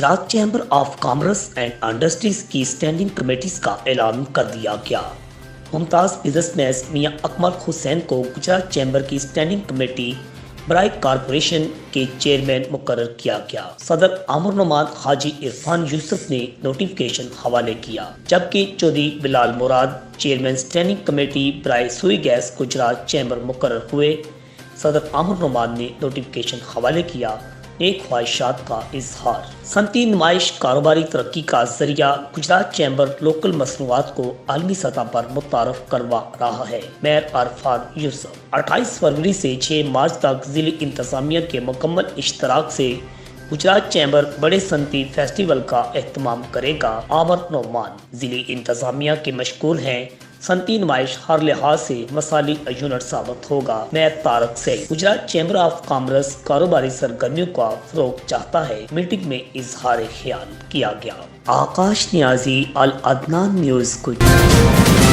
Gujarat chamber of commerce and industries की standing committees का ऐलान कर दिया गया। मुमताज़ बिजनेसमैन मियां अकमल हुसैन को गुजरात चैम्बर की स्टैंडिंग कमेटी बराए कॉरपोरेशन के चेयरमैन मुकर्रर किया गया। सदर आमिर नुमान हाजी इरफान यूसुफ ने नोटिफिकेशन हवाले किया, जबकि चौधरी बिलाल मुराद चेयरमैन स्टैंडिंग कमेटी बराए सुई गैस गुजरात चैम्बर मुकर्रर हुए। सदर आमिर नुमान ने नोटिफिकेशन हवाले किया। नेक ख्वाहिशात का इजहार। सनती नुमाइश कारोबारी तरक्की का जरिया गुजरात चैम्बर लोकल मसनूआत को आलमी सतह पर मुतारफ करवा रहा है। मेयर अरफान यूसुफ 28 फरवरी से 6 मार्च तक जिले इंतजामिया के मुकम्मल इश्तराक से गुजरात चैम्बर बड़े सनती फेस्टिवल का एहतमाम करेगा। आमिर नुमान जिले इंतजामिया के मशगूल हैं। सनती नुमाइश हर लिहाज से मसाली यूनिट साबित होगा। मैं तारक से गुजरात चैम्बर ऑफ कॉमर्स कारोबारी सरगर्मियों का फरोग चाहता है। मीटिंग में इजहार ख्याल किया गया। आकाश नियाजी, अल अदनान न्यूज़ गुजरात।